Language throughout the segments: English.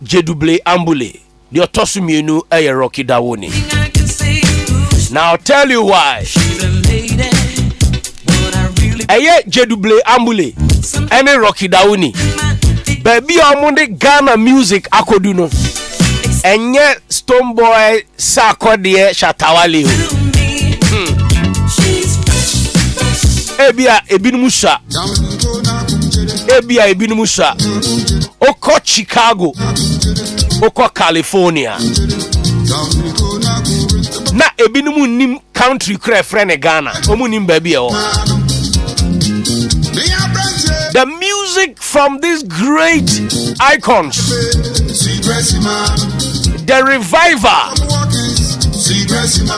Jeduble Ambule. The Otosumienu eye Rocky Dawuni. Now I'll tell you why. Eye Jeduble Ambule. Ene Rocky Dawuni. Baby omunde Ghana music akoduno. Enye Stonebwoy Sarkodie Shatawale. Ebia ebinumusha. Ebia ebinumusha. Oko Chicago. Oko California. Na ebinumu nim country kre friend Ghana. Omu nim baby o. The music from these great icons. The revival.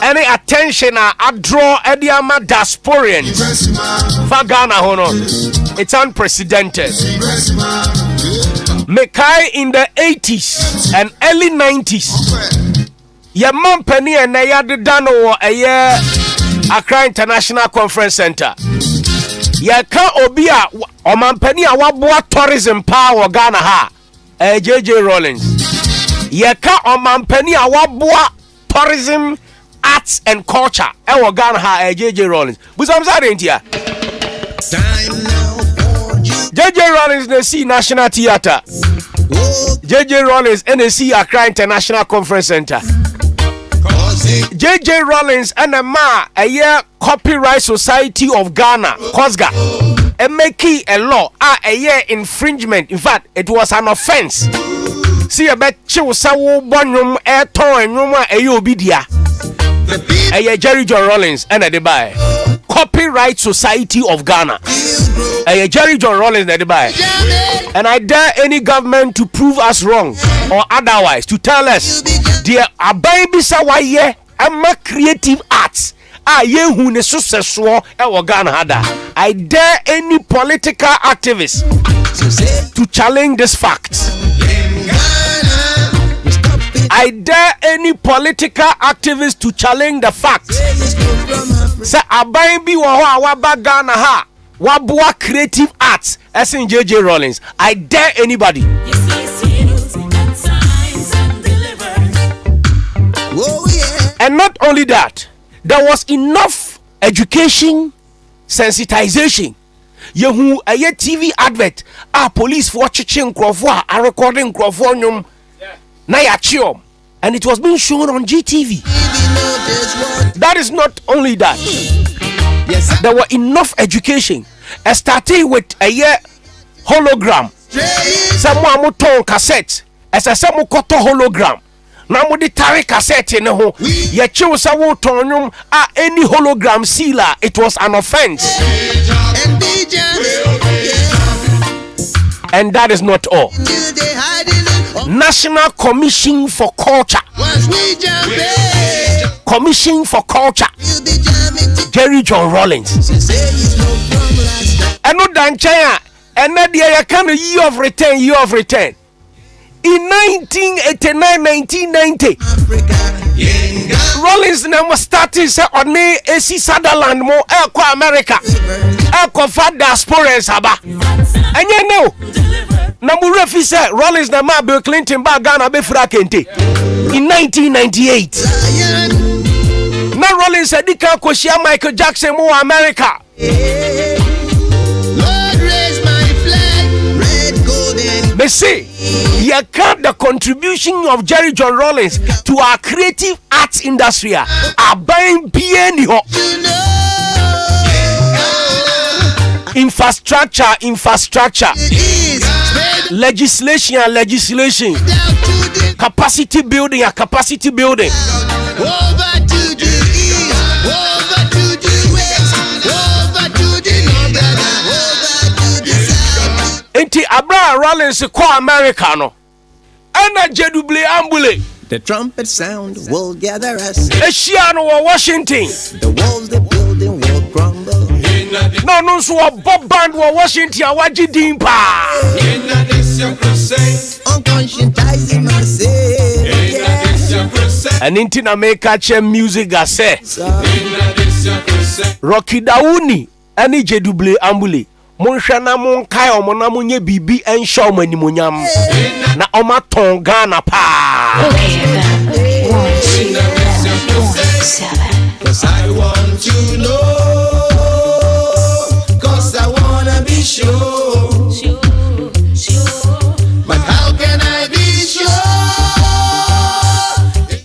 Any attention I draw Ediama diasporians for Ghana hono. It's unprecedented. Mekai in the 80s and early 90s. Your mom penny and Nayad Dano a year Accra International Conference Center. Yaka Obia or Mampeni Awabua Tourism Power Ghana ha. JJ Rollins. Yaka or Mampeni Awabua Tourism, Arts and Culture. Ewa Ghana ha JJ Rollins. But I'm sorry, India. JJ Rollins NC National Theatre. JJ Rollins NC Accra International Conference Center. JJ Rollins and a year Copyright Society of Ghana, COSGA. And making a law a year infringement. In fact, it was an offense. See a bet you saw one room air toy and room a obidia. A year Jerry John Rollins and a debay. Copyright Society of Ghana. A year Jerry John Rollins and a debay. And I dare any government to prove us wrong or otherwise to tell us dear Abeiku sawaye ama creative arts ye hu ne successful e Ghana hada. I dare any political activist to challenge this fact. I dare any political activist to challenge the fact. Say Abeiku wo awaba Ghana ha wabua creative arts as in JJ Rollins. I dare anybody. And not only that, there was enough education, sensitization. Yehu aye TV advert, police for chiching crofwa, a recording crofonium, na yachiom, and it was being shown on GTV. That is not only that. Yes, there were enough education. Starting with a year hologram. Someone mu ton cassette. As a samu koto hologram. Na mu di tare cassette ne ho. Ye chiw sa wo tonum any hologram sealer. It was an offense. And that is not all. National Commission for Culture. Commission for Culture. Jerry John Rollins. And no danchaya. And not the kind of year of return. In 1989, 1990, Rollins never started on me AC Sutherland mo Elko America. Elko fat diaspora saba. And you know, Namurefi said Rollins na ma Bill Clinton ba Ghana be frakente. In 1998. Now Rollins said dika koshia Michael Jackson mo America. They say, you count the contribution of Jerry John Rollins to our creative arts industry. Abeiku infrastructure, legislation, capacity building. Enti Abra Rollins ko America no. Ana Jeduble Ambule. The trumpet sound will gather us. Eshiano Washington. The walls the building will crumble. No so Bob band Washington awaji dimpa. Unconscientizing myself. And inti na make a music ase. Rocky Dawuni ani Jeduble Ambule. Monshana mon kai omo na monye bibi ensha omanimunyam. na oma ton Ghana pa. Cause I want to know, cause I wanna be sure. But how can I be sure?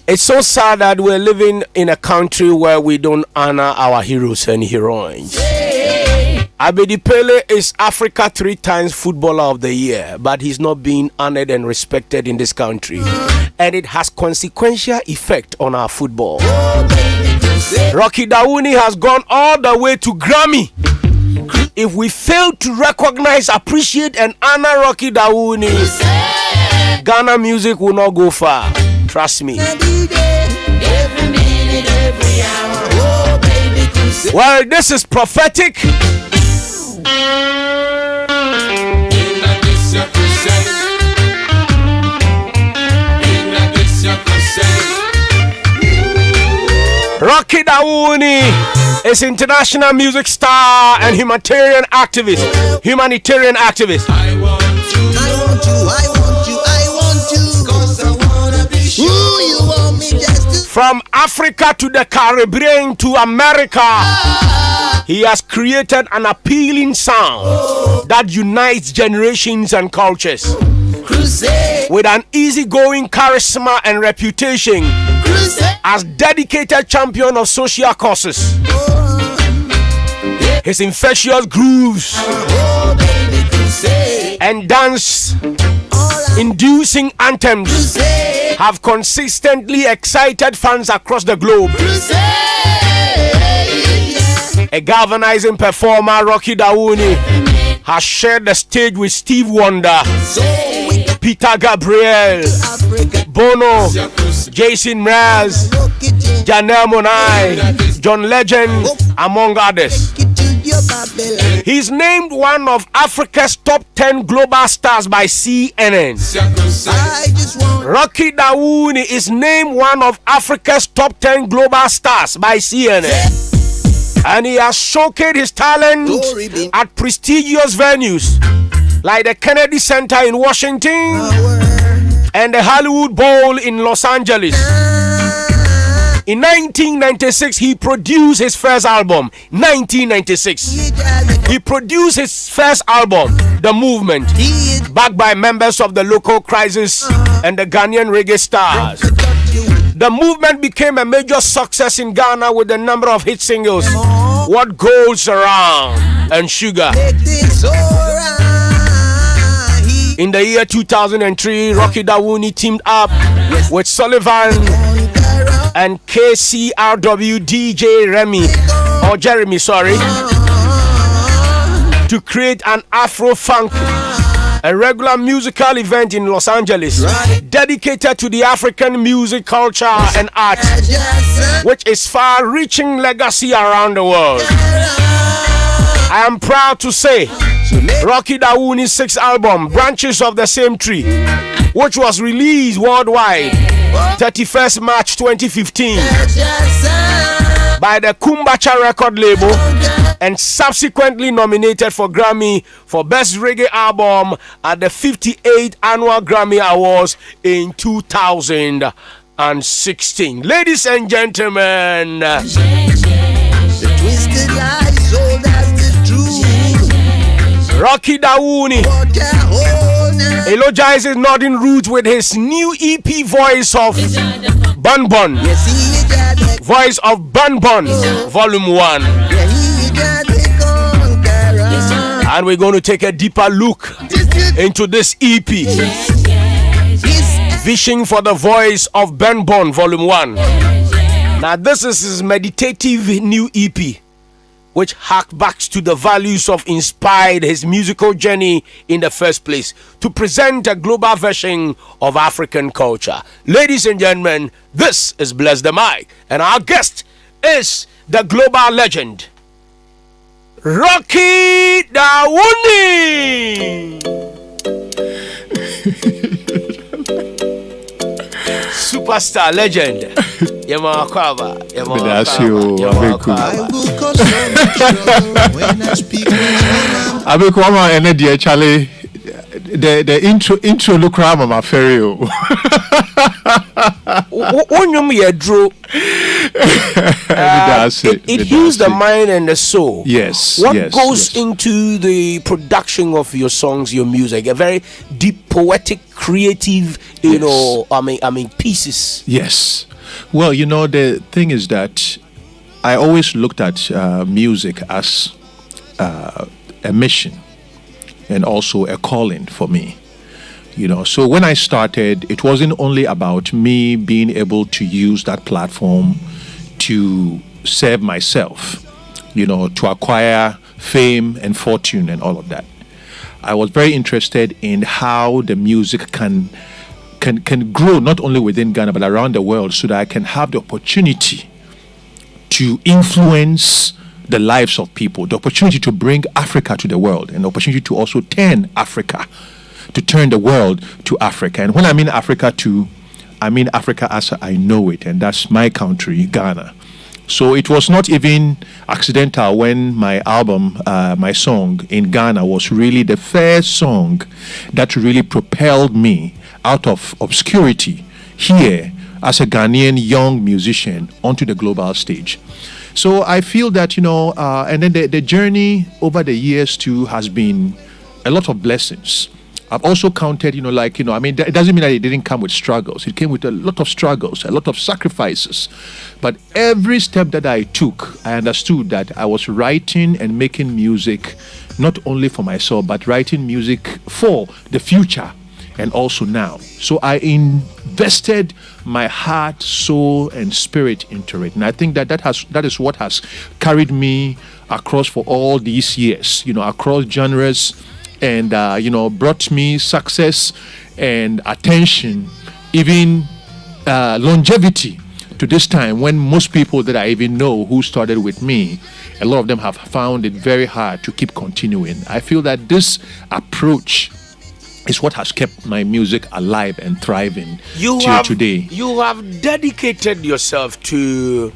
It's so sad that we're living in a country where we don't honor our heroes and heroines. Abeiku is Africa 3 times Footballer of the Year, but he's not being honored and respected in this country. And it has consequential effect on our football. Rocky Dawuni has gone all the way to Grammy. If we fail to recognize, appreciate, and honor Rocky Dawuni, Ghana music will not go far. Trust me. Well, this is prophetic. Rocky Dawuni is international music star and humanitarian activist. I want you, cause I wanna be sure. You want me just to. From Africa to the Caribbean to America, he has created an appealing sound that unites generations and cultures. Crusade. With an easygoing charisma and reputation Crusade. as dedicated champion of social causes. His infectious grooves Baby, crusade. and dance-inducing anthems Crusade. have consistently excited fans across the globe. Crusade. A galvanizing performer, Rocky Dawuni has shared the stage with Steve Wonder, So we can Peter Gabriel, Africa. Bono, Jason Mraz, Janelle Monáe, John Legend, among others. Get to your Babylon. He's named one of Africa's top 10 global stars by CNN. I just want Rocky Dawuni is named one of Africa's top 10 global stars by CNN. And he has showcased his talent at prestigious venues like the Kennedy Center in Washington power. and the Hollywood Bowl in Los Angeles. In 1996, he produced his first album. 1996. He produced his first album, The Movement, backed by members of the local crisis and the Ghanaian reggae stars. The Movement became a major success in Ghana with a number of hit singles, What Goes Around and Sugar. In the year 2003, Rocky Dawuni teamed up with Sullivan and KCRW DJ Jeremy, to create an Afro-funk, a regular musical event in Los Angeles dedicated to the African music, culture, and art, which is far-reaching legacy around the world. I am proud to say Rocky Dawuni's 6th album, Branches of the Same Tree, which was released worldwide 31st March 2015 by the Kumbacha record label and subsequently nominated for Grammy for Best Reggae Album at the 58th Annual Grammy Awards in 2016. Ladies and gentlemen, Twisted lies, so that's the truth. Rocky Dawuni eulogizes Northern roots with his new EP Voice of Bun Bun. Voice of Bun Bun, Volume 1. And we're going to take a deeper look into this EP. Vision for the Voice of Bun Bun, Volume 1. Now this is his meditative new EP, which harks to the values of inspired his musical journey in the first place, to present a global version of African culture. Ladies and gentlemen, this is Blezz the Mic, and our guest is the global legend, Rocky Dawuni. Superstar legend. Abeiku. Abeiku, I'm a Charlie. the intro look around Mama Ferry. It heals the mind and the soul. Yes. What goes into the production of your songs, your music? A very deep, poetic, creative, pieces. Yes. Well, the thing is that I always looked at music as a mission and also a calling for me. So when I started, it wasn't only about me being able to use that platform to serve myself, to acquire fame and fortune and all of that. I was very interested in how the music can grow not only within Ghana but around the world, so that I can have the opportunity to influence the lives of people, the opportunity to bring Africa to the world, and the opportunity to also turn the world to Africa. And when I mean Africa I mean Africa as I know it, and that's my country, Ghana. So it was not even accidental when my album, my song in Ghana was really the first song that really propelled me out of obscurity here as a Ghanaian young musician onto the global stage. So I feel that, and then the journey over the years too has been a lot of blessings. I've also counted, it doesn't mean that it didn't come with struggles. It came with a lot of struggles, a lot of sacrifices. But every step that I took, I understood that I was writing and making music, not only for myself, but writing music for the future and also now. So I invested my heart, soul, and spirit into it. And I think that is what has carried me across for all these years, across genres, and brought me success and attention, even longevity to this time, when most people that I even know who started with me, a lot of them have found it very hard to keep continuing. I feel that this approach is what has kept my music alive and thriving till today. You have dedicated yourself to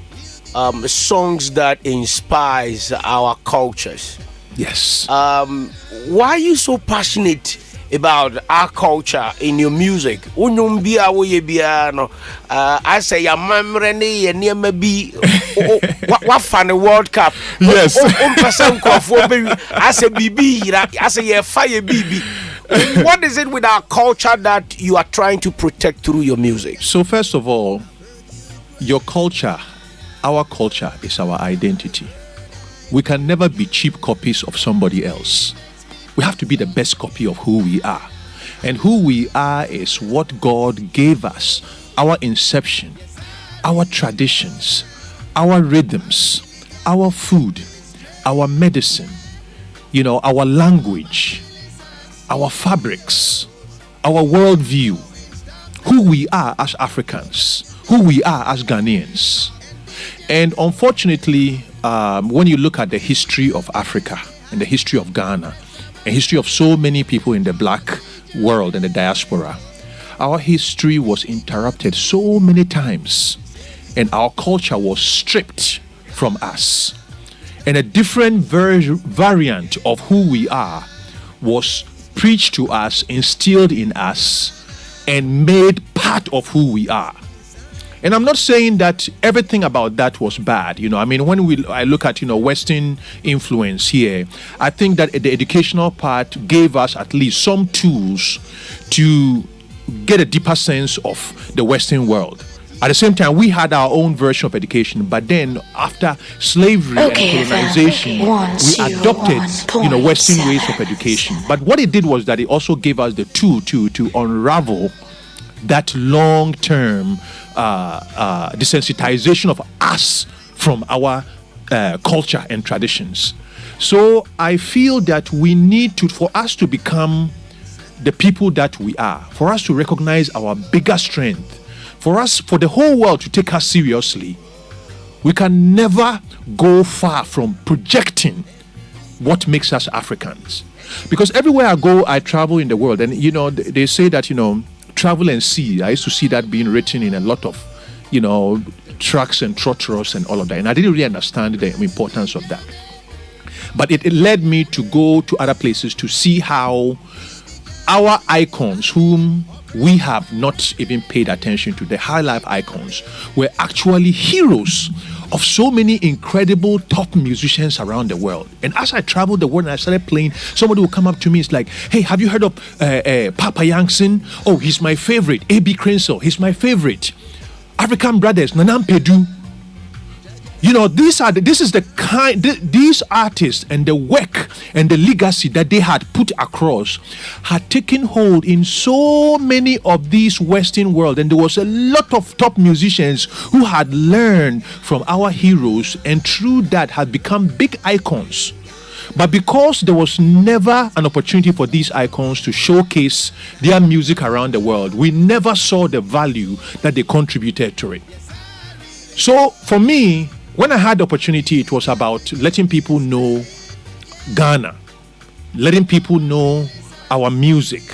songs that inspires our cultures. Yes. Why are you so passionate about our culture in your music? I say your memory near maybe what fan World Cup. Yes. I say BB, I say yeah, fire BB. What is it with our culture that you are trying to protect through your music? So first of all, your culture, our culture is our identity. We can never be cheap copies of somebody else. We have to be the best copy of who we are. And who we are is what God gave us, our inception, our traditions, our rhythms, our food, our medicine, our language, our fabrics, our worldview, who we are as Africans, who we are as Ghanaians. And unfortunately, when you look at the history of Africa and the history of Ghana and history of so many people in the black world and the diaspora, our history was interrupted so many times, and our culture was stripped from us. And a different variant of who we are was preached to us, instilled in us, and made part of who we are. And I'm not saying that everything about that was bad. When I look at, Western influence here, I think that the educational part gave us at least some tools to get a deeper sense of the Western world. At the same time, we had our own version of education, but then after slavery and colonization, we adopted, Western ways of education. But what it did was that it also gave us the tool to unravel that long-term desensitization of us from our culture and traditions. So I feel that we need for us to become the people that we are, for us to recognize our bigger strength, for the whole world to take us seriously, we can never go far from projecting what makes us Africans. Because everywhere I go, I travel in the world, and they say that travel and see. I used to see that being written in a lot of trucks and trotters and all of that, and I didn't really understand the importance of that. But it led me to go to other places to see how our icons whom we have not even paid attention to, the high life icons, were actually heroes of so many incredible top musicians around the world. And as I traveled the world and I started playing, somebody would come up to me, it's like, hey, have you heard of Papa Yankson? Oh, he's my favorite. A.B. Crenshaw, he's my favorite. African Brothers, Nanam Pedu. You know, these artists and the work and the legacy that they had put across had taken hold in so many of these Western world, and there was a lot of top musicians who had learned from our heroes, and through that had become big icons. But because there was never an opportunity for these icons to showcase their music around the world, we never saw the value that they contributed to it. So for me, when I had the opportunity, it was about letting people know Ghana, letting people know our music,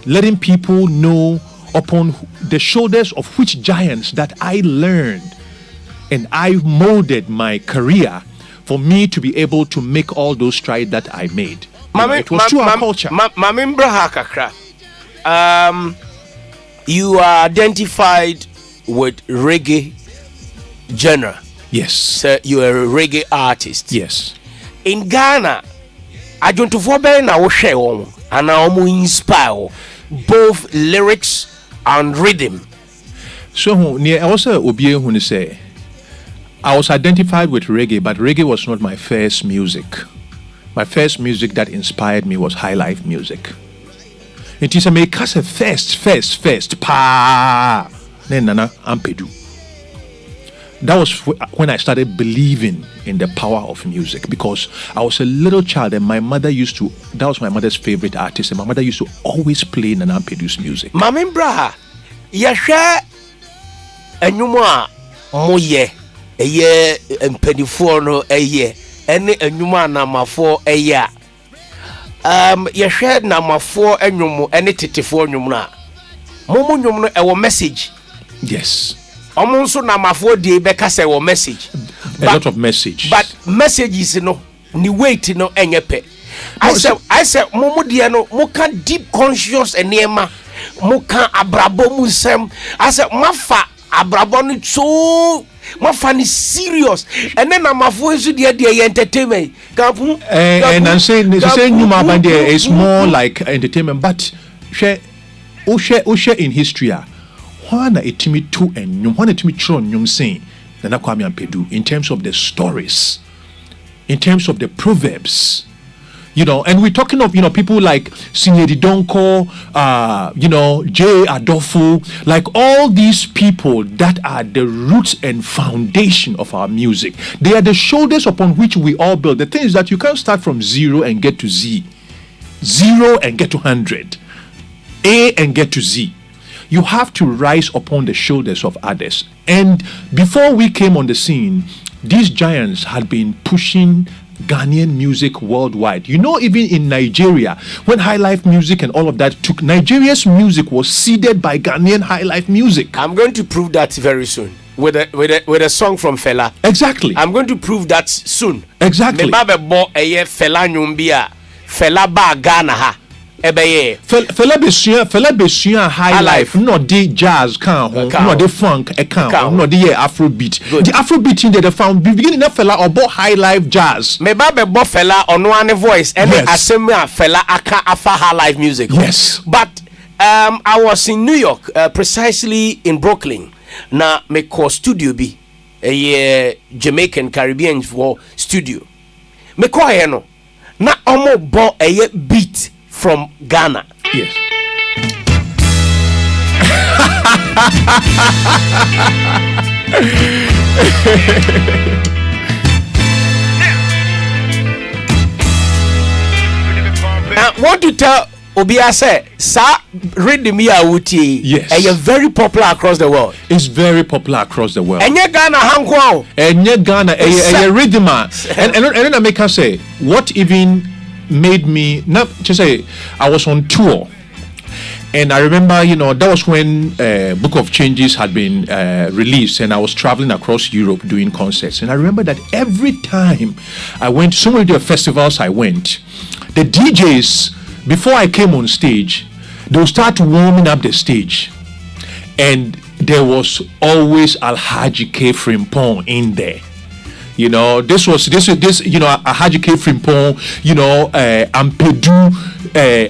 letting people know upon the shoulders of which giants that I learned and I molded my career for me to be able to make all those strides that I made. It was through our culture. You are identified with reggae genre. Yes. So you are a reggae artist. Yes. In Ghana, I don't know na wo share on and I inspire both lyrics and rhythm. So near also Obi who say I was identified with reggae, but reggae was not my first music. My first music that inspired me was high life music. It is a make us a first pa nana ampedu. That was when I started believing in the power of music, because I was a little child and my mother that was my mother's favorite artist, and my mother used to always play Nana Ampedu's music. Mamembra, yasha enuma moye eye empenifo no eye ene enuma na mafo eye yasha na mafo enwumu ene tetefo enwumu na momo nwumu no ewo message. Yes. Also na mafo de beka say wo message. A lot of message. But messages no ni wait no enyepe. I say momo de no mo kan deep conscious enema mo kan abrabo musem. I say mafa abrabo no so mafa ni serious. And then na mafo so de entertainment. And I'm saying Numa Bande is more like entertainment, but share in history. Wana etimi tu enyum, wana etimi chro nyum saying Nana Kwame Ampedu in terms of the stories, in terms of the proverbs, you know, and we're talking of, you know, people like Sinyedi Donko, you know, J. Adolfo, like all these people that are the roots and foundation of our music. They are the shoulders upon which we all build. The thing is that you can't start from 0 and get to Z, 0 and get to 100, A and get to Z. You have to rise upon the shoulders of others. And before we came on the scene, these giants had been pushing Ghanaian music worldwide. You know, even in Nigeria, when high life music and all of that took, Nigeria's music was seeded by Ghanaian high life music. I'm going to prove that very soon with a song from Fela. Exactly. I'm going to prove that soon. Exactly. Me babe bo eye Fela nyumbia Fela ba Ghana ha. Fela besua high life, not the jazz can, not the funk account, not the Afrobeat. The Afrobeat in the found beginning of Fela or high life jazz. Me babe bo Fela on one voice and assembly Fela aka afa high life music. Yes. But I was in New York, precisely in Brooklyn. Na me call studio be a Jamaican Caribbean for studio. Me call here no. Na omo bo a beat from Ghana. Yes. I want to tell Obia say, "Sa read the Mia Wuti." Yes. And you're very popular across the world. It's very popular across the world. And you Ghana hankwao. And you Ghana a rhythm. And then I make her say, what even made me not to say I was on tour, and I remember, you know, that was when Book of Changes had been released, and I was traveling across Europe doing concerts. And I remember that every time I went, so many of the festivals I went, the DJs before I came on stage, they'll start warming up the stage, and there was always Alhaji K. Frimpong in there. You know, this you know, Alhaji K. Frimpong, you know, Ampedu,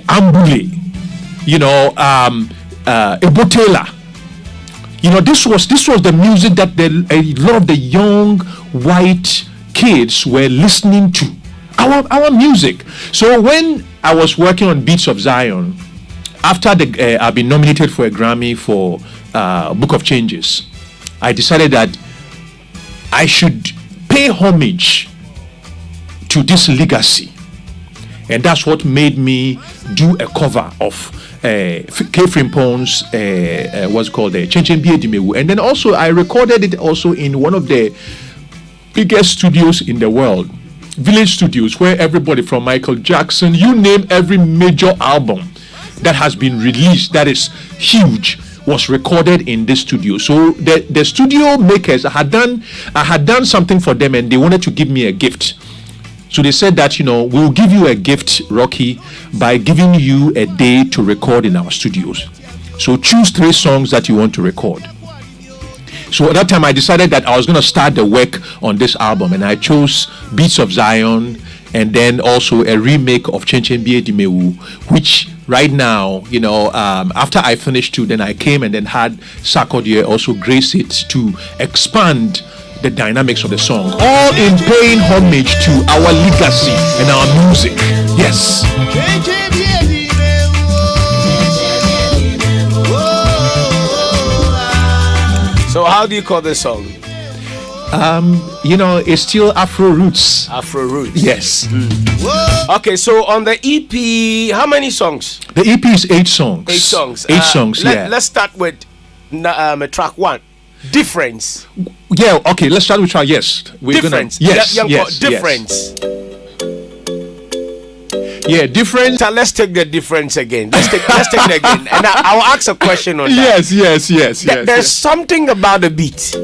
Ambule, you know, Ebotela. You know, this was the music that a lot of the young white kids were listening to. Our music. So when I was working on Beats of Zion, after I've been nominated for a Grammy for Book of Changes, I decided that I should pay homage to this legacy, and that's what made me do a cover of K. Frimpong's what's called the Chenchem Bie Dimewu, and then also I recorded it also in one of the biggest studios in the world, Village Studios, where everybody from Michael Jackson, you name every major album that has been released that is huge, was recorded in this studio. So the studio makers, I had done something for them, and they wanted to give me a gift. So they said that, you know, we'll give you a gift, Rocky, by giving you a day to record in our studios. So choose 3 songs that you want to record. So at that time I decided that I was going to start the work on this album, and I chose Beats of Zion, and then also a remake of Chenchem Bie Dimewu, which right now, you know, after I finished 2, then I came and then had Sarkodie also grace it to expand the dynamics of the song, all in paying homage to our legacy and our music. Yes. So how do you call this song? You know, it's still Afro Roots. Afro Roots. Yes. Okay, so on the EP, how many songs? The EP is 8 songs. 8 songs. 8 songs. Let's start with track 1. Difference. Yeah. Okay. Let's start with track. Yes. Difference. Yes. Difference. Yeah. Difference. So let's take the difference again. Let's take it again, and I'll ask a question on that. Yes. There's something about the beat.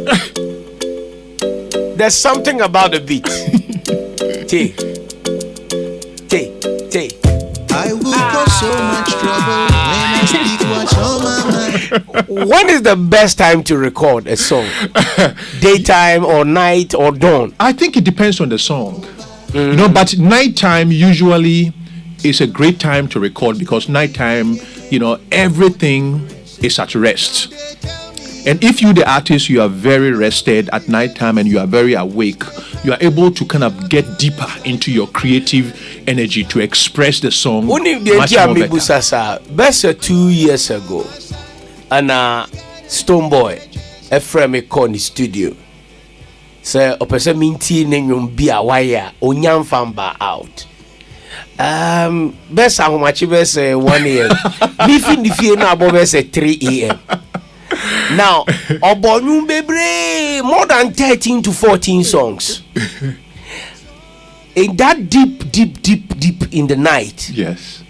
There's something about the beat. T. I will cause so much trouble when I speak what's on my mind. When is the best time to record a song? Daytime or night or dawn? I think it depends on the song. You know, but nighttime usually is a great time to record, because nighttime, you know, everything is at rest. And if you, the artist, you are very rested at nighttime and you are very awake, you are able to kind of get deeper into your creative energy to express the song much more better. Best 2 years ago, and Stoneboy, a friend called the studio. Say, a person minty name be a wire, onyam famba out. Best how much best 1 a.m. If you know about best 3 a.m. Now, Obonum Bebre, more than 13 to 14 songs. In that deep in the night. Yes.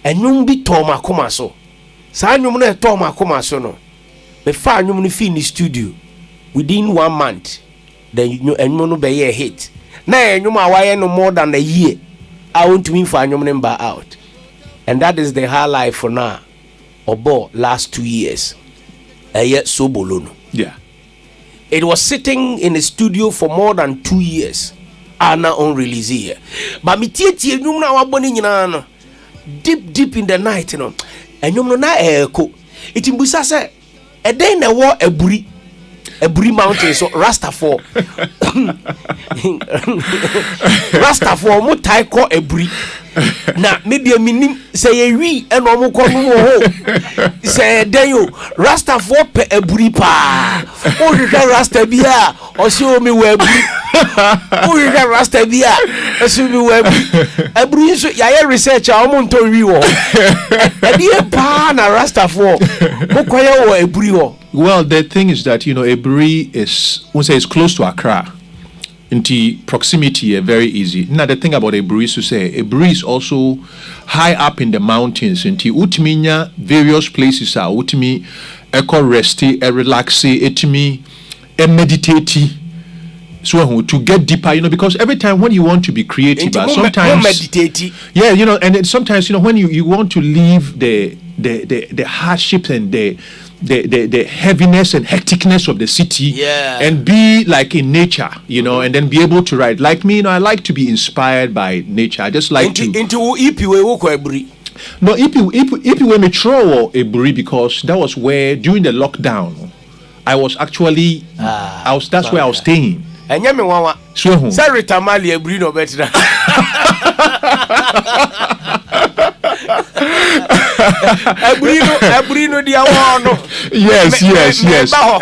And you be Toma Comaso. San you money Toma Comaso no. Before you money in the studio within 1 month. Then you know and you be a hit. Now you why no more than a year. I want to mean for you money out. And that is the high life for now. Obo last 2 years. So bolono. Yeah. It was sitting in the studio for more than 2 years. Ana on release here. But me tie nyum na waboni nyina no. Deep in the night, you know. Enyum no na eko. Itimbusa se eden na wo eburi mountain so Rastafo. Rastafo mo tai ko eburi. Na maybe a minim say we and omo ko ho. Say den yo Rastafo pe eburi pa. O hwehwe Rasta bia o se o mi wo eburi. O hwehwe Rasta bia o se mi wo eburi. Eburi so ya research a omo nton wi wo. E die pa na Rastafo. Mo kwaye wo eburi wo. Well, the thing is that, you know, Eburi is, we say, it's close to Accra. Into proximity, very easy. Now, the thing about Eburi is to say, Eburi is also high up in the mountains. Into Utiminya, various places are Utimi, Eko resti, relaxi, etimi, meditate. So to get deeper, because every time when you want to be creative, Into sometimes meditate. yeah, and then sometimes when you want to leave the hardships and the heaviness and hecticness of the city, and be like in nature, and then be able to write. Like me, I like to be inspired by nature. I just like to. Into Ipiwe. No, Ipiwe me throw a buri because that was where during the lockdown, I was actually that's where I was staying. And yami wawa. So Sorry, Tamali a buri no better. Abrino dia wano. Yes.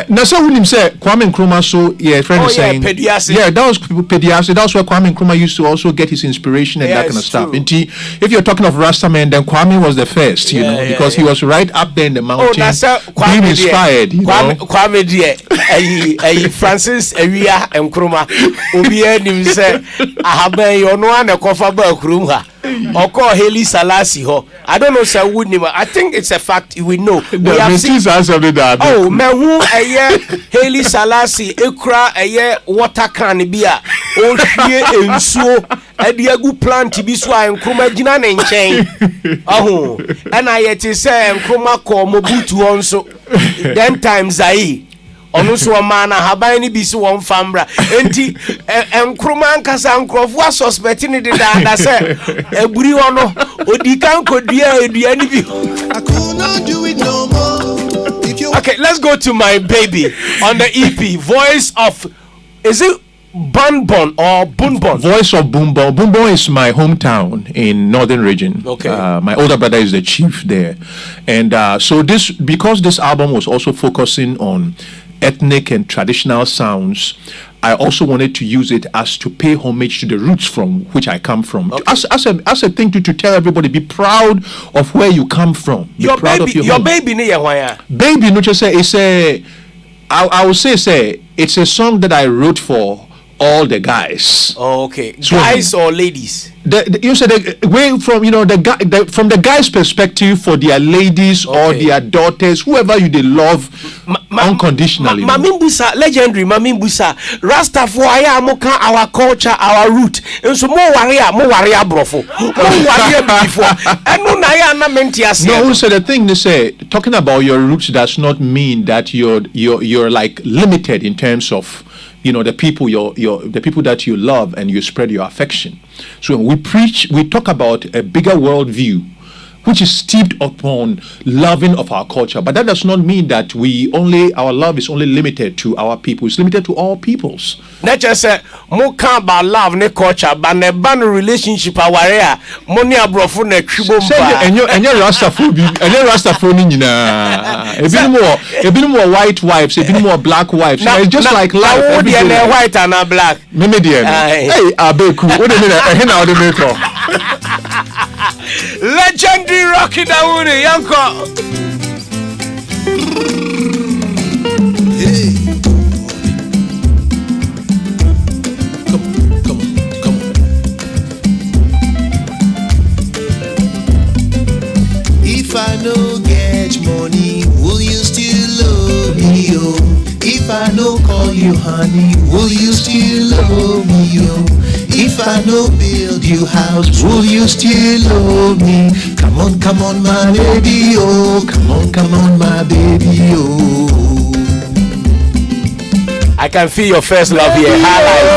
Now so when him say Kwame Nkrumah, so friend is saying that was Pediasi. That's where Kwame Nkrumah used to also get his inspiration and that kind of stuff. And if you're talking of Rastaman, then Kwame was the first, because he was right up there in the mountain, being inspired. Kwame dear, Francis Ewia Nkrumah, Obiye nim say ahaban yo no an kofa ba kurum ha. Oko Haile Selassie ho. I don't know sir would name. I think it's a fact we know. We have seen that. Oh, mehu eye Haile Selassie ekura eye water can bia. O hwie ensuo e de agu plant bi so a Nkrumah gina ne nchen. Oh, and I yet say Nkrumah ko Mobutu onso. Them times ai ono so ma na haban ni bi so won famra enti Nkrumah nkasa nkrofo suspect ni de da say eburi ono odikan kodua edua ni bi. I could not do it no more. Okay, let's go to my baby on the EP. Voice of, is it Bunbon or Bunbon? Voice of Bunbon. Bunbon is my hometown in Northern Region. Okay. My older brother is the chief there, and so because this album was also focusing on ethnic and traditional sounds, I also wanted to use it as to pay homage to the roots from which I come from. Okay. As a thing to tell everybody, be proud of where you come from. Be proud of your home. Baby ni ya Baby no just say it's I would say it's a song that I wrote for all the guys. Oh, okay. Guys or ladies? You said way from from the guy's perspective for their ladies or their daughters, whoever they love unconditionally. Mamimbusa legendary Mamimbusa Rastafari amoka our culture, our root. And so more warrior brofo. More warrior before. And no na ya na mentias. No, so the thing they say, talking about your roots does not mean that you're like limited in terms of the people the people that you love and you spread your affection. So when we talk about a bigger world view, which is steeped upon loving of our culture, but that does not mean that our love is only limited to our people. It's limited to all peoples. Not just say more can about love ne culture, but ne ban relationship aware money abrofo na twibo mba. And your Rastafari nyina. A bit more white wives, a bit more black wives. It's just like life. Every day white and black. Meme dear. Hey, Abeiku. What do you mean? How do you make it? Legendary Rocky Dawuni Yanko. Hey. Come on. If I no get money, will you still love me, yo? If I no call you honey, will you still love me, yo? If I no build you house, will you still love me? Come on, my baby, oh. Come on, my baby, oh. I can feel your first love here. Highlight.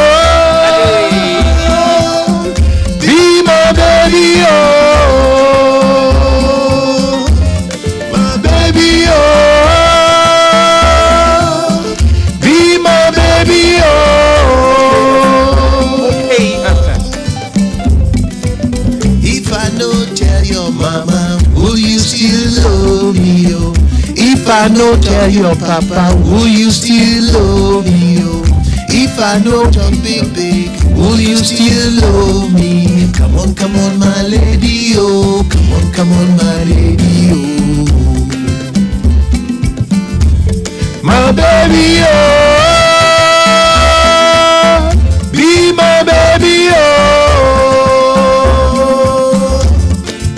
Be my baby, oh. My baby, oh. Be my baby, oh. If I no tell your mama, will you still love me, oh? If I no tell your papa, will you still love me, oh? If I no talk big, will you still love me? Come on, my lady, oh. Come on, my lady, oh. My baby, oh. Be my baby, oh.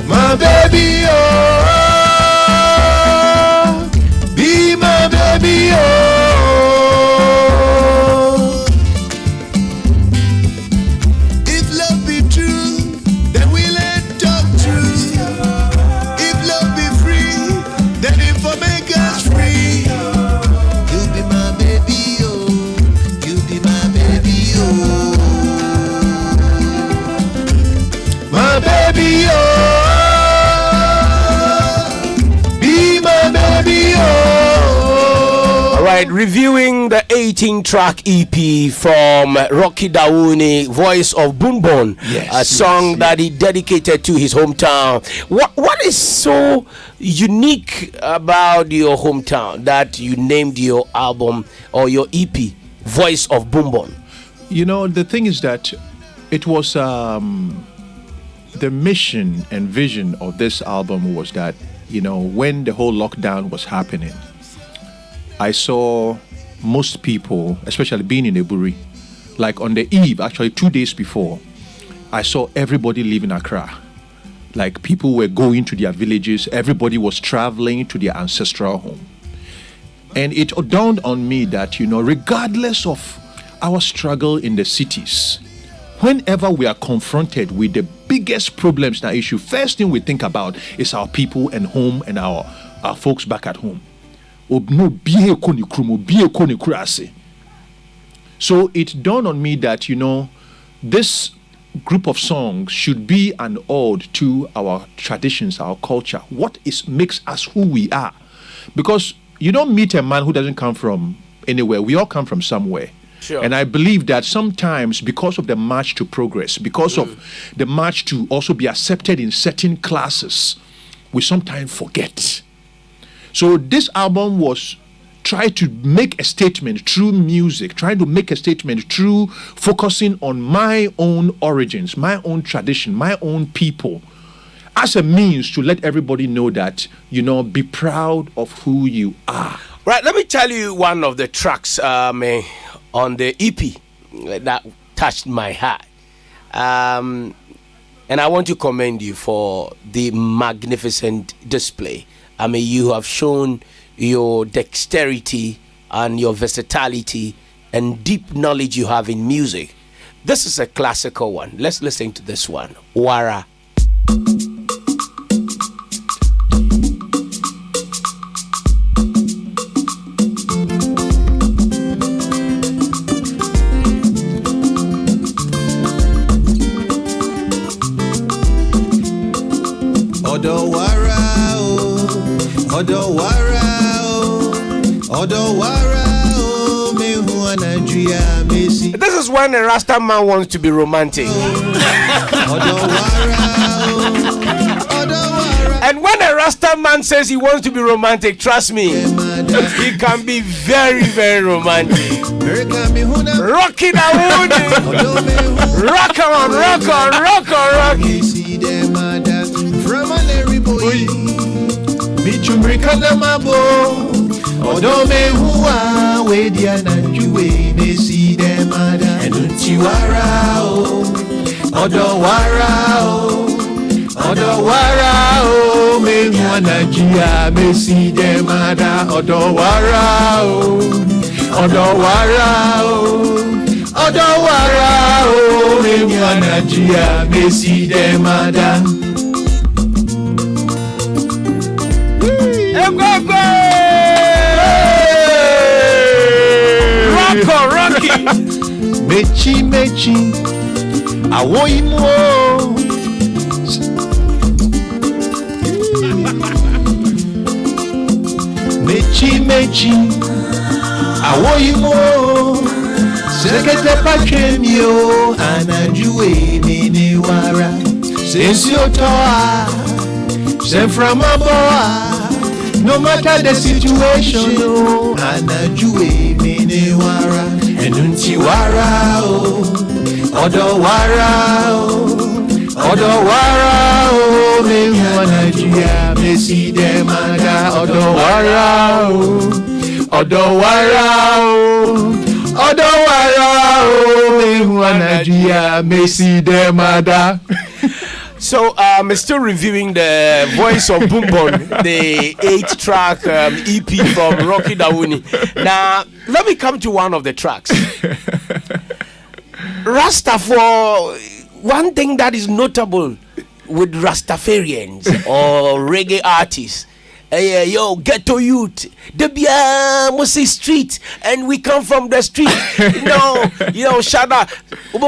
My baby, oh. Be my baby, oh. right, reviewing the 18-track EP from Rocky Dawouni, Voice of Boomborn, a song that he dedicated to his hometown. What is so unique about your hometown that you named your album or your EP Voice of Boomborn? You know, the thing is that it was the mission and vision of this album was that, you know, when the whole lockdown was happening, I saw most people, especially being in Eburi, like on the eve, actually 2 days before, I saw everybody leaving Accra. Like people were going to their villages, everybody was traveling to their ancestral home. And it dawned on me that, you know, regardless of our struggle in the cities, whenever we are confronted with the biggest problems and issue, first thing we think about is our people and home and our folks back at home. So it dawned on me that, you know, this group of songs should be an ode to our traditions, our culture, what makes us who we are. Because you don't meet a man who doesn't come from anywhere. We all come from somewhere. Sure. And I believe that sometimes because of the march to progress, because of the march to also be accepted in certain classes, we sometimes forget. So this album was trying to make a statement through music, trying to make a statement through focusing on my own origins, my own tradition, my own people, as a means to let everybody know that, you know, be proud of who you are. Right, let me tell you one of the tracks on the EP that touched my heart. And I want to commend you for the magnificent display. I mean, you have shown your dexterity and your versatility and deep knowledge you have in music. This is a classical one. Let's listen to this one. Wara. This is when a Rasta man wants to be romantic. And when a Rasta man says he wants to be romantic, trust me, he can be very, very romantic. Rocky Dawouni. Rock on, rock on, rock on, rocky. Odome huwa wedia na juwe mesi demada enuntiwara o odowara o mehuwa na jia mesi demada odowara o mehuwa na jia mesi demada. Rocky. Mechi, awoimo. Mechi, awoimo. Sekete pachemio, anajuwe minewara. Sensiotoa, senframaboa. No matter the situation, anajuwe minewara. Enuntiwara o, odowara o, mehuana jia mesi demada odowara o, mehuana jia mesi demada. So I'm still reviewing the Voice of Boomborn, the 8-track EP from Rocky Dawouni. Now, let me come to one of the tracks. Rastafari, one thing that is notable with Rastafarians or reggae artists, yo, ghetto youth, the Musi street, and we come from the street.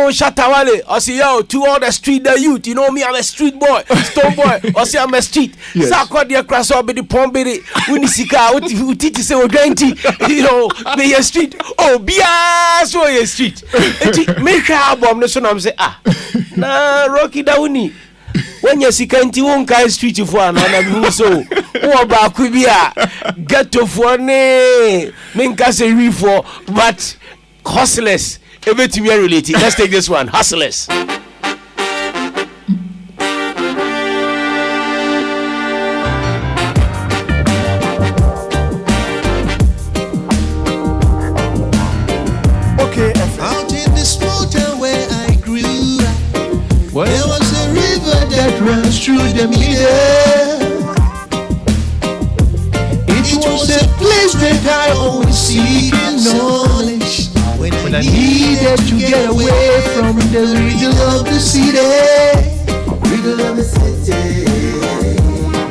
Shatawale, I say, yo, to all the street, the youth, you know me, I'm a street boy, stone boy, I say I'm a street. Sako dia kraso obedi pombedi, unisika, utiti se odenti, me a street. Oh, bia so a street. Make album, no so I'm say, na Rocky Dawuni. When you see Kanti Wonka street for another so ba kubia get to for ne minka say re for but hustlers everything we are related. Let's take this one, hustlers. Okay, out in the small town where I grew up, there was a river that runs through the middle. It was a place that I always seeking knowledge when I needed to get away from the riddle of the city.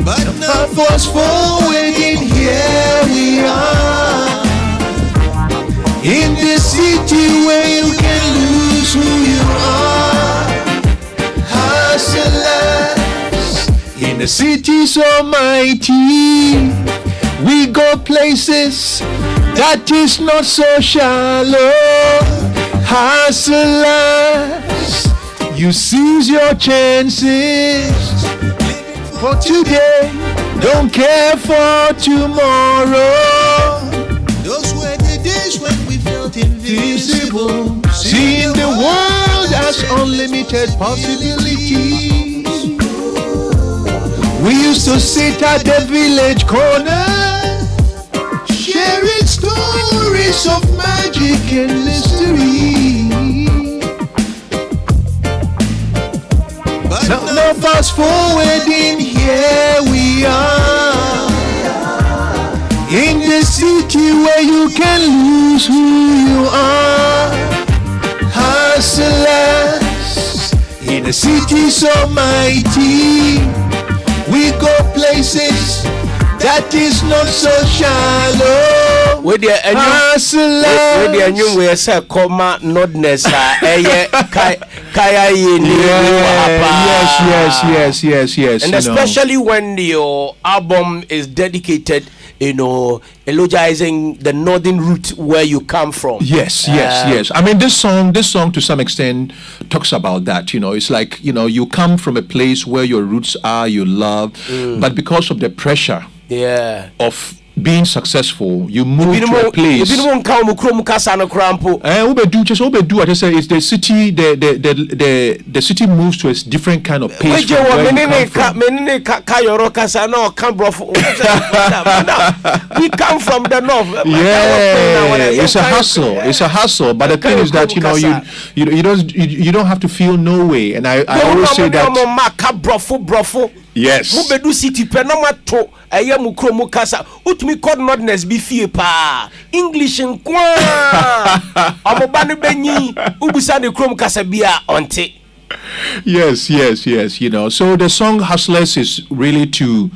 But now fast forwarding, here we are in the city where you can lose who you are. Hustlers in the city so mighty, we go places that is not so shallow. Hustlers, you seize your chances for today, don't care for tomorrow. Those were the days when we felt invisible, seeing the world as unlimited possibilities. We used to sit at the village corner, sharing stories of magic and mystery. But now fast forwarding, here we are in the city where you can lose who you are. Hustlers in a city so mighty, we go places that is not so shallow. With the new way, say, comma, nodness, yes. And especially when your album is dedicated, eulogizing the northern route where you come from. Yes. I mean, this song to some extent talks about that. It's like, you come from a place where your roots are, you love, but because of the pressure of being successful, you move to a place. It's the city. The city moves to a different kind of pace. We come from the north. It's a hustle. But the thing is that you don't have to feel no way. And I always say that. Yes. English Yes. So the song Hustlers is really to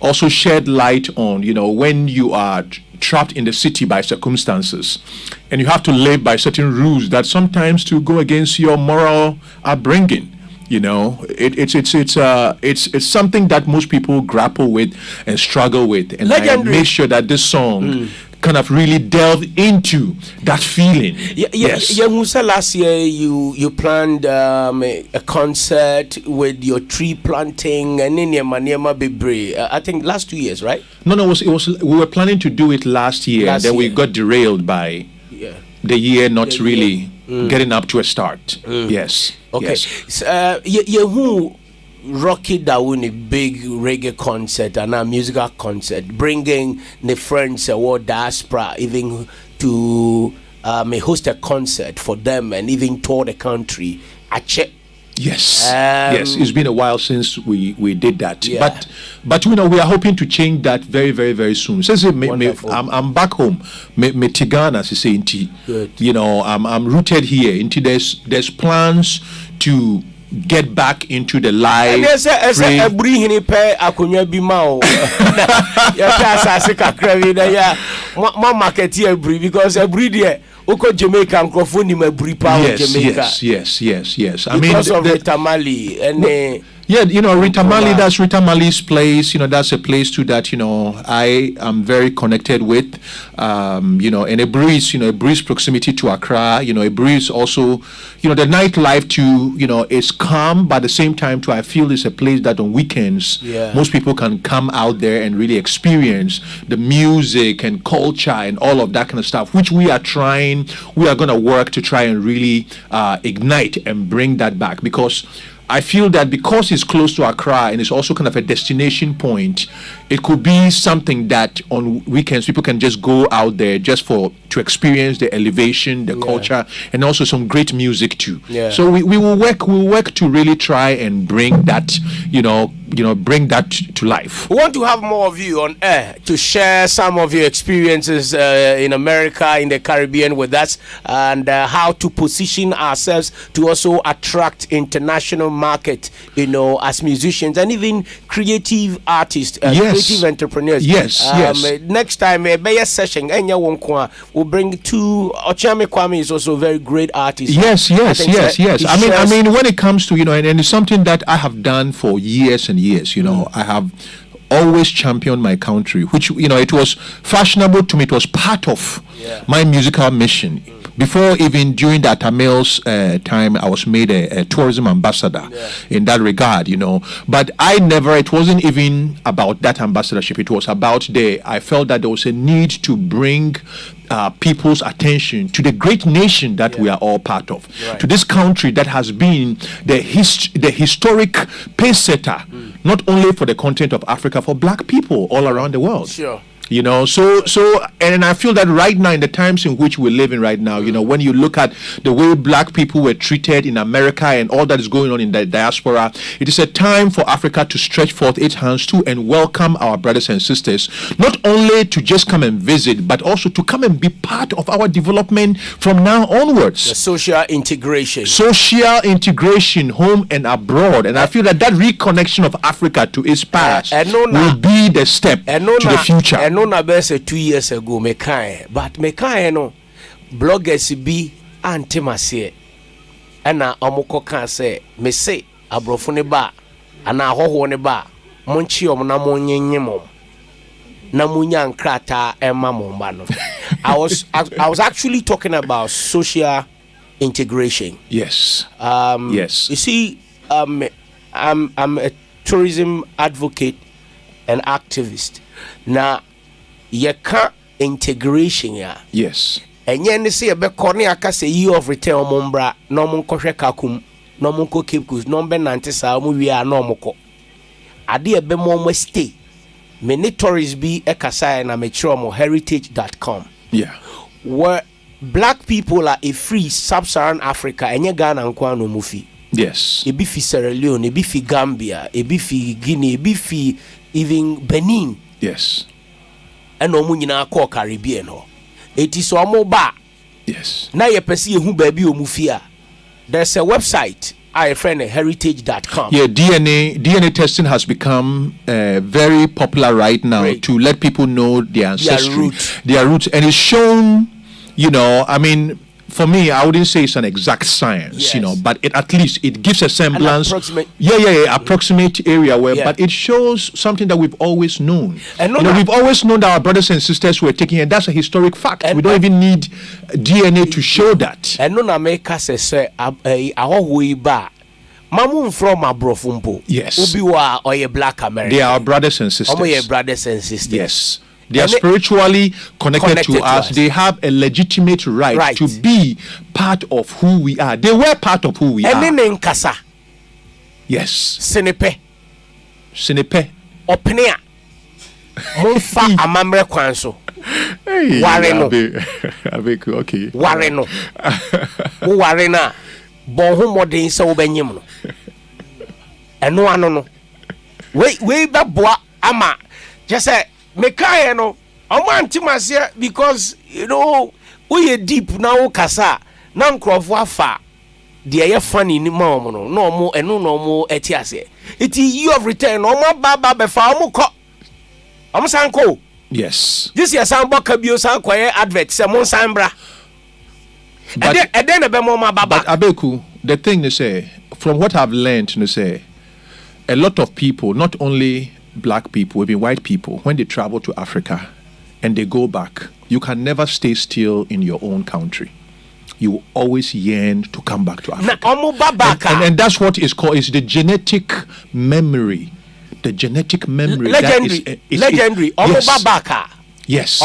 also shed light on, when you are trapped in the city by circumstances and you have to live by certain rules that sometimes to go against your moral upbringing. It's something that most people grapple with and struggle with, and legendary. I make sure that this song kind of really delve into that feeling. Yes. Last year you planned a concert with your tree planting and Niema Bebre. I think last 2 years, right? No, it was. We were planning to do it last year. We got derailed by the year not really getting up to a start. Yes. Okay. Yes. Who Rocky Dawuni big reggae concert and a musical concert, bringing the friends or diaspora even to host a concert for them and even tour the country. Yes, it's been a while since we did that. But we are hoping to change that very, very, very soon. So I'm back home. Me Tigana say good. I'm rooted here. There's plans to get back into the live. Yes, a breathing pair, Akunya Bimao. My market here because a breed Oko Jamaica and Crofoni me bripa Jamaica. Yes. I because mean, of the Tamale and yeah, you know, Rita Mali, that's Rita Mali's place. You know, that's a place too that, you know, I am very connected with. You know, and a breeze proximity to Accra. You know, a breeze also, you know, the nightlife too, you know, is calm, but at the same time too, I feel it's a place that on weekends, most people can come out there and really experience the music and culture and all of that kind of stuff, which we are going to work to try and really ignite and bring that back, because I feel that because it's close to Accra and it's also kind of a destination point, it could be something that on weekends people can just go out there just to experience the elevation, the culture, and also some great music too. So we will work to really try and bring that, bring that to life. We want to have more of you on air to share some of your experiences in America, in the Caribbean with us, and how to position ourselves to also attract international market, as musicians and even creative artists, creative entrepreneurs. Yes. Next time, a session, we'll bring two. Ochame Kwame is also a very great artist. Yes. I mean, when it comes to, and it's something that I have done for years and years, I have always championed my country, which, it was fashionable to me. It was part of my musical mission. Before, even during that Tamil's time, I was made a tourism ambassador in that regard, But it wasn't even about that ambassadorship. It was about I felt that there was a need to bring people's attention to the great nation that we are all part of, to this country that has been the historic pace setter, not only for the continent of Africa, for black people all around the world. Sure. So and I feel that right now, in the times in which we're living right now, when you look at the way black people were treated in America and all that is going on in the diaspora, it is a time for Africa to stretch forth its hands to and welcome our brothers and sisters, not only to just come and visit, but also to come and be part of our development from now onwards. The social integration, home and abroad. And I feel that reconnection of Africa to its past will be the step to the future. No, na bese 2 years ago but no bloggers be antimase ana omoko kan say me say abrofo ne ba ana ahoho ne ba monchi om na monyenyem na munya nkrata ema momba no. I was actually talking about social integration. Yes. Yes. You see, I'm a tourism advocate and activist. Now, yeka integration yes. And yen say be corner aka say year of return omombra no mon kohwe kakum no mon ko Cape Coast no be nante sa mo wi a no moko ade e be mo stay many tourists be ekasa na metro mo heritage.com where black people are a free sub-Saharan Africa enye Ghana nkwa no mufi. Yes. E be fi Sierra Leone, e be fi Gambia, e be fi Guinea, e be fi even Benin. Yes. And no munyina call Caribbean ho. It is omo ba. Yes. Na ye pesi ehu baby omufia. There's a website heritage.com. Yeah, DNA testing has become very popular right now to let people know their ancestry, their roots, and it's shown, I mean, for me, I wouldn't say it's an exact science, but at least it gives a semblance. Approximate area but it shows something that we've always known. And we've always known that our brothers and sisters were taking, and that's a historic fact. We don't even need DNA to show that. And no na make us say ba mamu from abrofumpo. Yes. Obiwa or a black American. They are our brothers and sisters. Brothers and sisters. Yes. They are spiritually connected to us. They have a legitimate right to be part of who we are. They were part of who we are. And kasa. Yes. Senepe. Openia. Monfa amamre kwanso. Wareno. Abeiku, okay. Wareno. Wo warena. Bon ho modern se wo benyim no. Eno ano no. We ba boa ama. Just say mekaye no because we deep now kasa na nkrofo afa deɛ yɛ funny ni ma ɔmo no na ɔmo ɛno na ɔmo ɛte ase iti year of return ɔmo ba bɛfa ɔmo kɔ ɔmo san kɔ Yes. this year san bɔ kabio san kɔ yɛ advert sɛ mo san bra ɛdɛ na bɛ mo ma ba But Abeiku, the thing is say, from what I've learned, to say, a lot of people, not only black people, even white people, when they travel to Africa and they go back, you can never stay still in your own country. You always yearn to come back to Africa. And that's what is called, is the genetic memory. The genetic memory. Legendary. Yes. Yes.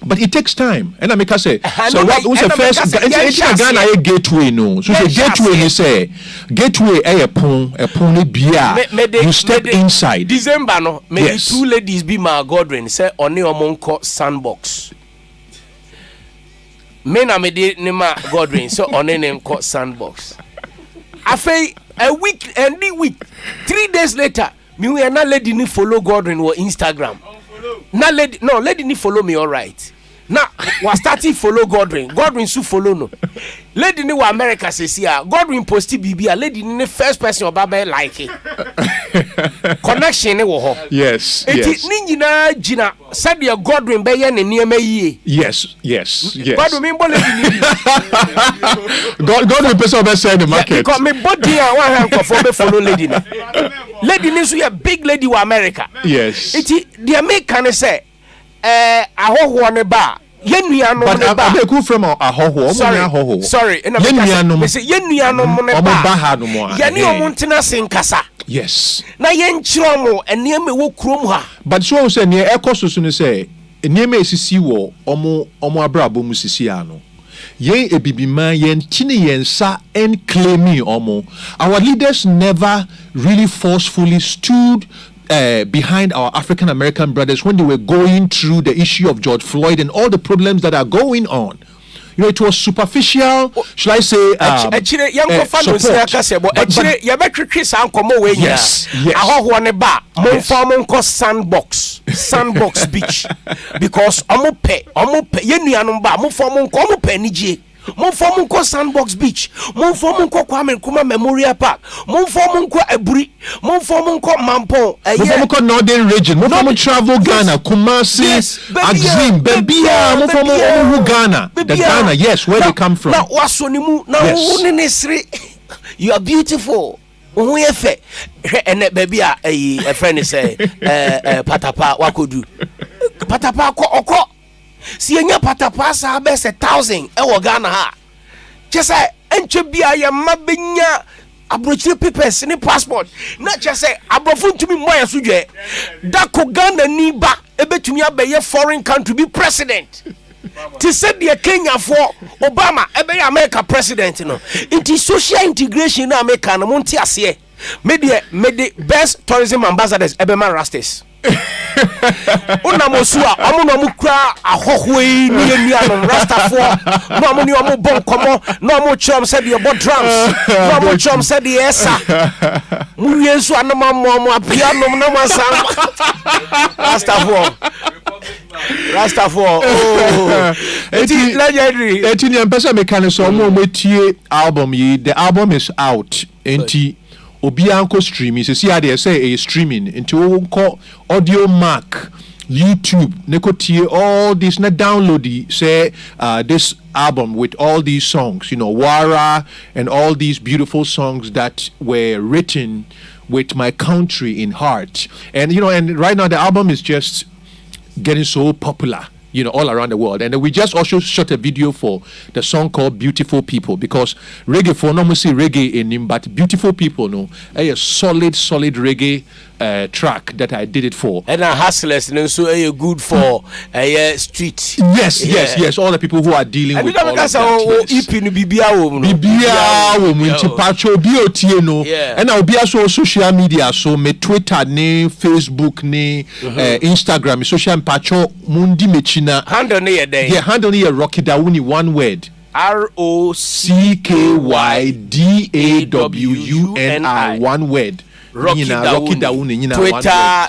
But it takes time. And I make say, so what was the first Ghana gateway no. So the gateway he say, gateway a pon bia. You step inside. December no, maybe two ladies be my Godwin say oni omonko sandbox. Me na me de ne ma Godwin so oni ne nko sandbox. Afei a week and the week 3 days later me we na lady ni follow Godwin on Instagram. Na lady ni follow me all right. Now was starting follow Godwin su follow no. Lady ni wa America says here Godwin posti bibia lady ni first person oba like it. Connection ni wo ho. Yes. Eti ni nyina gina said your Godwin be ye ne niema yie. Yes. Godwin me bo lady ni. Godwin person be say the market. Because me body an one hand for be follow lady ni. Lady ni so ye big lady wa America. Yes. Eti the American say ahoho ne ba yenuanom ne ba but Abeiku from ahoho sorry yenuanom say yenuanom ne ba ha no mo ye ne omontena senkasa yes na yenkyiro mo eniem wo krom ha but so say ne ekoso no say eniem esisi wo omo abrabo mu sisi ano yen ebibima yen tini yen sa and claiming omo our leaders never really forcefully stood behind our African American brothers when they were going through the issue of George Floyd and all the problems that are going on. You know, it was superficial, should I say, sandbox beach because Mon form ko Sandbox Beach, mon form ko Kwame Nkrumah Memorial Park, mon form ko Eburi, mon form ko Mampong, mon form ko Northern Region, mon form travel Ghana, Kumasi, Axim, Bebia, mon form Ghana, the Ghana, yes, where they come from. Now wasonimu, now you are beautiful. Uyefe, and Bebia, a friend say, Patapa, what could do? Patapa ko oko. Si enya patapa sa be 1,000 e wo Ghana ha chese enche bia ya mabenya abrochire papers ni passport na chese abrofo ntumi moya sudwe da ko Ghana ni ba ebetumi abeye foreign country be president ti said the Kenya for Obama ebe America president no inti social integration na America no monti ase me the best tourism ambassadors ebe man rastas Una mosua amuno mukra ahohwe ni enuanom rastafo no amuni omo bon komo no omo chom said your bot drums no omo chom said the esa mu yensu anama mo apiano no masan rastafo oh eti legendary eti ni empesa mechanics omo metie album yi the album is out enti obi anko streaming see how they say a streaming into audio mark YouTube nekotie all this na download say this album with all these songs, you know, Wara and all these beautiful songs that were written with my country in heart. And you know, and right now the album is just getting so popular, you know, all around the world. And we just also shot a video for the song called Beautiful People, because reggae for no see reggae in him, but Beautiful People, no, a solid reggae track that I did it for. And hustlers, and so a good for a street. Yes, all the people who are dealing with all of that. And I'll be also social media, so me Twitter, ne Facebook, ne Instagram, social pacho mundi mechina. Handle ne a day. Yeah, handle ne a Rocky Dawuni, one word. ROCKYDAWUNI, one word. Rocky Dawuni. Twitter,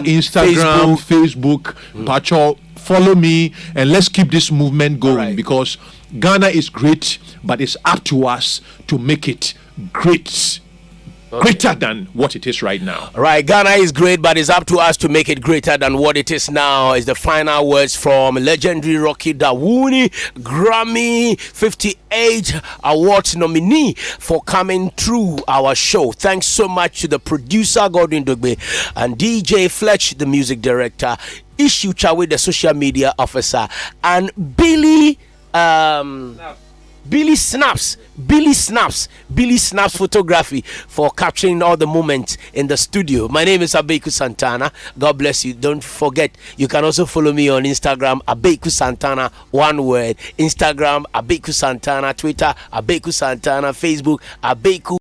Instagram, Facebook, Pacho, follow me, and let's keep this movement going, Right. because Ghana is great, but it's up to us to make it great. Greater than what it is right now. Right, Ghana is great, but it's up to us to make it greater than what it is now. Is the final words from legendary Rocky Dawuni, Grammy 58 Awards nominee, for coming through our show. Thanks so much to the producer Gordon Dogbe and DJ Fletch, the music director, Ishu Chawe, the social media officer, and Billy Snaps Photography for capturing all the moments in the studio. My name is Abeiku Santana. God bless you. Don't forget, you can also follow me on Instagram, Abeiku Santana, one word. Instagram, Abeiku Santana. Twitter, Abeiku Santana. Facebook, Abeiku